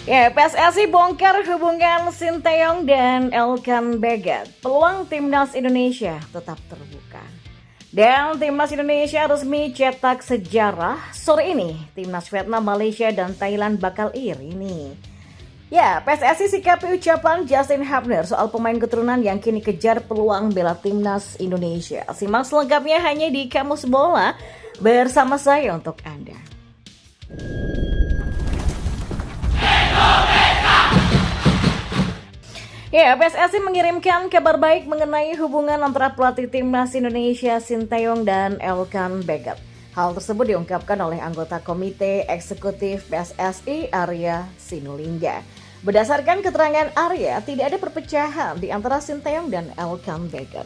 Ya, PSSI bongkar hubungan Sinteyong dan Elkan Bagat. Peluang timnas Indonesia tetap terbuka. Dan timnas Indonesia resmi cetak sejarah. Sore ini, timnas Vietnam, Malaysia, dan Thailand bakal iri nih. Ya, PSSI sikapi ucapan Justin Hubner soal pemain keturunan yang kini kejar peluang bela timnas Indonesia. Simak selengkapnya hanya di Kamus Bola bersama saya untuk Anda. Ya, PSSI mengirimkan kabar baik mengenai hubungan antara pelatih timnas Indonesia Sinteyong dan Elkan Bagat. Hal tersebut diungkapkan oleh anggota Komite Eksekutif PSSI Arya Sinulinga. Berdasarkan keterangan Arya, tidak ada perpecahan di antara Sinteyong dan Elkan Bagat.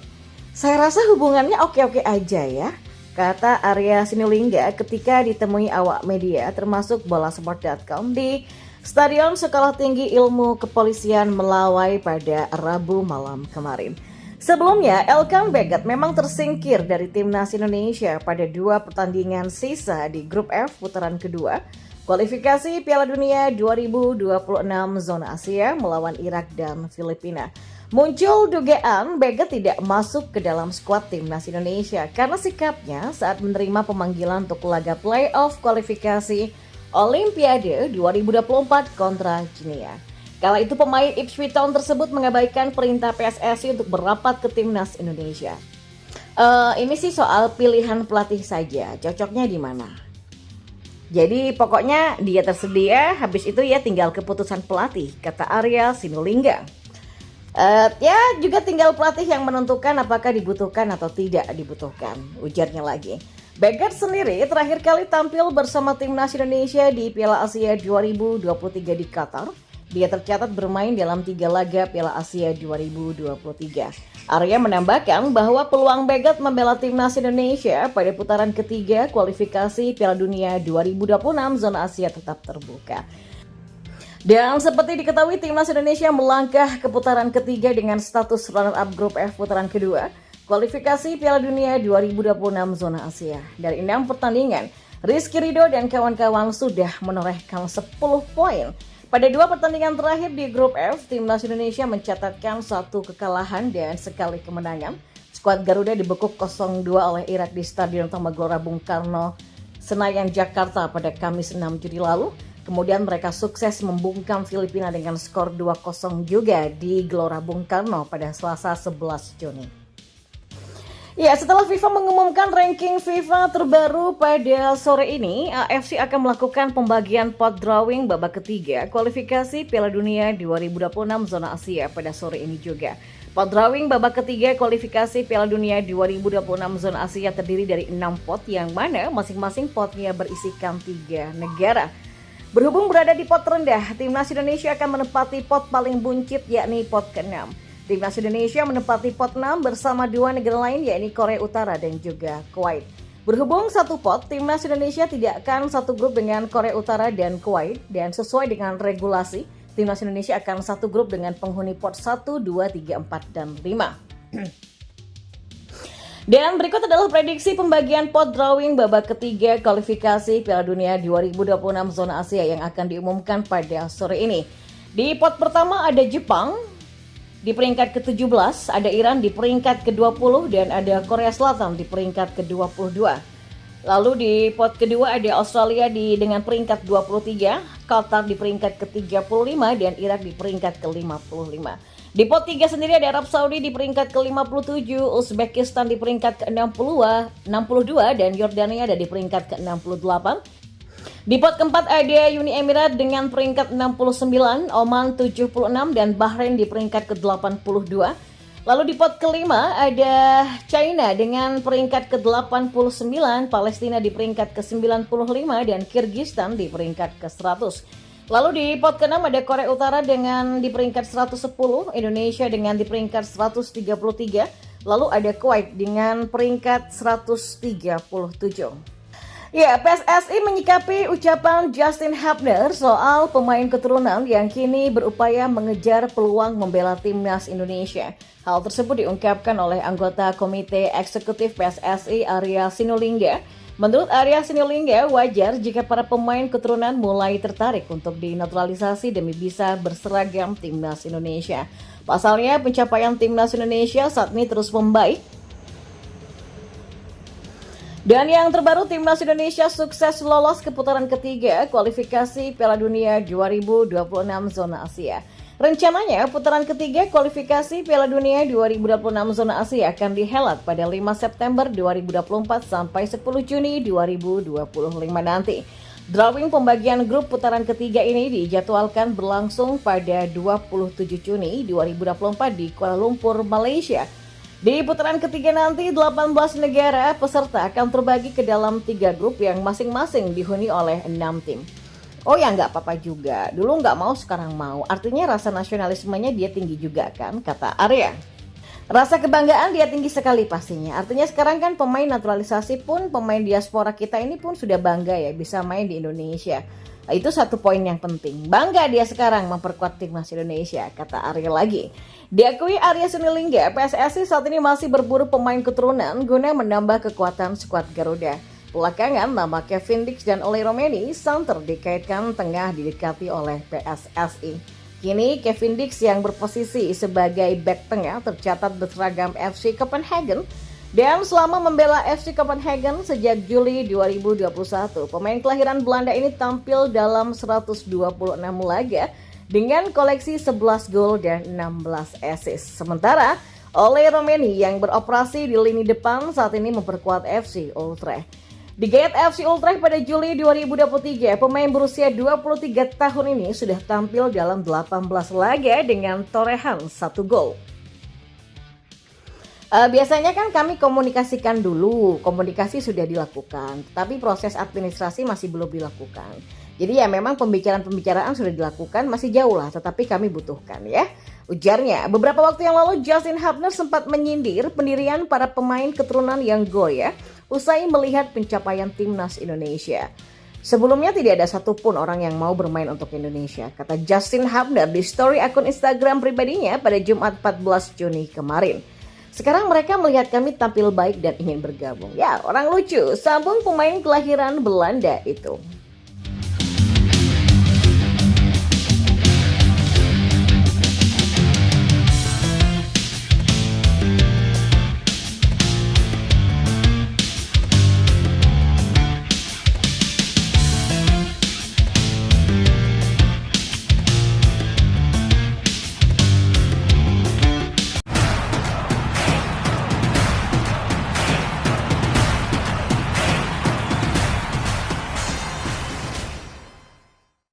Saya rasa hubungannya oke-oke aja ya, kata Arya Sinulinga ketika ditemui awak media termasuk bolasupport.com di Stadion Sekolah Tinggi Ilmu Kepolisian Melawai pada Rabu malam kemarin. Sebelumnya, Elkan Bagat memang tersingkir dari timnas Indonesia pada 2 pertandingan sisa di Grup F putaran kedua, kualifikasi Piala Dunia 2026 zona Asia melawan Irak dan Filipina. Muncul dugaan Bagat tidak masuk ke dalam skuad timnas Indonesia karena sikapnya saat menerima pemanggilan untuk laga playoff kualifikasi Olimpiade 2024 kontra Guinea. Kala itu pemain Ipswich Town tersebut mengabaikan perintah PSSI untuk berapat ke timnas Indonesia. Ini sih soal pilihan pelatih saja, cocoknya di mana? Jadi pokoknya dia tersedia, habis itu ya tinggal keputusan pelatih, kata Arya Sinulinga. Ya juga tinggal pelatih yang menentukan apakah dibutuhkan atau tidak dibutuhkan, ujarnya lagi. Bagat sendiri terakhir kali tampil bersama timnas Indonesia di Piala Asia 2023 di Qatar. Dia tercatat bermain dalam 3 laga Piala Asia 2023. Arya menambahkan bahwa peluang Bagat membela timnas Indonesia pada putaran ketiga kualifikasi Piala Dunia 2026 zona Asia tetap terbuka. Dan seperti diketahui, timnas Indonesia melangkah ke putaran ketiga dengan status runner-up grup F putaran kedua, kualifikasi Piala Dunia 2026 zona Asia. Dari 6 pertandingan, Rizky Ridho dan kawan-kawan sudah menorehkan 10 poin. Pada 2 pertandingan terakhir di grup F, timnas Indonesia mencatatkan 1 kekalahan dan sekali kemenangan. Skuad Garuda dibekuk 0-2 oleh Irak di Stadion Utama Gelora Bung Karno, Senayan, Jakarta pada Kamis 6 Juli lalu. Kemudian mereka sukses membungkam Filipina dengan skor 2-0 juga di Gelora Bung Karno pada Selasa 11 Juni. Ya, setelah FIFA mengumumkan ranking FIFA terbaru pada sore ini, AFC akan melakukan pembagian pot drawing babak ketiga kualifikasi Piala Dunia 2026 zona Asia pada sore ini juga. Pot drawing babak ketiga kualifikasi Piala Dunia 2026 zona Asia terdiri dari 6 pot yang mana masing-masing potnya berisikan 3 negara. Berhubung berada di pot rendah, timnas Indonesia akan menempati pot paling buncit yakni pot ke-6. Timnas Indonesia menempati pot 6 bersama 2 negara lain yakni Korea Utara dan juga Kuwait. Berhubung satu pot, timnas Indonesia tidak akan satu grup dengan Korea Utara dan Kuwait, dan sesuai dengan regulasi, timnas Indonesia akan satu grup dengan penghuni pot 1, 2, 3, 4, dan 5. Dan berikut adalah prediksi pembagian pot drawing babak ketiga kualifikasi Piala Dunia 2026 zona Asia yang akan diumumkan pada sore ini. Di pot pertama ada Jepang, di peringkat ke-17, ada Iran di peringkat ke-20, dan ada Korea Selatan di peringkat ke-22. Lalu di pot kedua ada Australia dengan peringkat 23, Qatar di peringkat ke-35, dan Irak di peringkat ke-55. Di pot 3 sendiri ada Arab Saudi di peringkat ke-57, Uzbekistan di peringkat ke-62, dan Yordania ada di peringkat ke-68. Di pot keempat ada Uni Emirat dengan peringkat 69, Oman 76, dan Bahrain di peringkat ke-82. Lalu di pot kelima ada China dengan peringkat ke-89, Palestina di peringkat ke-95, dan Kyrgyzstan di peringkat ke-100. Lalu di pot ke-6 ada Korea Utara dengan di peringkat 110, Indonesia dengan di peringkat 133, lalu ada Kuwait dengan peringkat 137. Ya, PSSI menyikapi ucapan Justin Hubner soal pemain keturunan yang kini berupaya mengejar peluang membela timnas Indonesia. Hal tersebut diungkapkan oleh anggota Komite Eksekutif PSSI Arya Sinulinga Menurut Arya Sinulinga, wajar jika para pemain keturunan mulai tertarik untuk dinaturalisasi demi bisa berseragam timnas Indonesia. Pasalnya, pencapaian timnas Indonesia saat ini terus membaik. Dan yang terbaru, timnas Indonesia sukses lolos ke putaran ketiga kualifikasi Piala Dunia 2026 zona Asia. Rencananya, putaran ketiga kualifikasi Piala Dunia 2026 zona Asia akan dihelat pada 5 September 2024 sampai 10 Juni 2025 nanti. Drawing pembagian grup putaran ketiga ini dijadwalkan berlangsung pada 27 Juni 2024 di Kuala Lumpur, Malaysia. Di putaran ketiga nanti, 18 negara peserta akan terbagi ke dalam 3 grup yang masing-masing dihuni oleh 6 tim. Oh ya, nggak apa-apa juga. Dulu nggak mau, sekarang mau. Artinya rasa nasionalismenya dia tinggi juga kan, kata Arya. Rasa kebanggaan dia tinggi sekali pastinya. Artinya sekarang kan pemain naturalisasi pun, pemain diaspora kita ini pun sudah bangga ya bisa main di Indonesia. Nah, itu satu poin yang penting. Bangga dia sekarang memperkuat timnas Indonesia, kata Arya lagi. Diakui Arya Sinulinga, PSSI saat ini masih berburu pemain keturunan guna menambah kekuatan skuad Garuda. Belakangan, nama Kevin Dix dan Ole Romeni santer dikaitkan tengah didekati oleh PSSI. Kini, Kevin Dix yang berposisi sebagai bek tengah tercatat berseragam FC Copenhagen. Dan selama membela FC Copenhagen sejak Juli 2021, pemain kelahiran Belanda ini tampil dalam 126 laga dengan koleksi 11 gol dan 16 assist. Sementara, Ole Romeni yang beroperasi di lini depan saat ini memperkuat FC Utrecht. Digait FC Utrecht pada Juli 2023, pemain berusia 23 tahun ini sudah tampil dalam 18 laga dengan torehan 1 gol. Biasanya kan kami komunikasikan dulu, komunikasi sudah dilakukan, tapi proses administrasi masih belum dilakukan. Jadi ya memang pembicaraan sudah dilakukan, masih jauh lah, tetapi kami butuhkan ya. Ujarnya, beberapa waktu yang lalu Justin Hubner sempat menyindir pendirian para pemain keturunan yang goyah usai melihat pencapaian timnas Indonesia. Sebelumnya tidak ada satupun orang yang mau bermain untuk Indonesia, kata Justin Hubner di story akun Instagram pribadinya pada Jumat 14 Juni kemarin. Sekarang mereka melihat kami tampil baik dan ingin bergabung. Ya, orang lucu, sambung pemain kelahiran Belanda itu.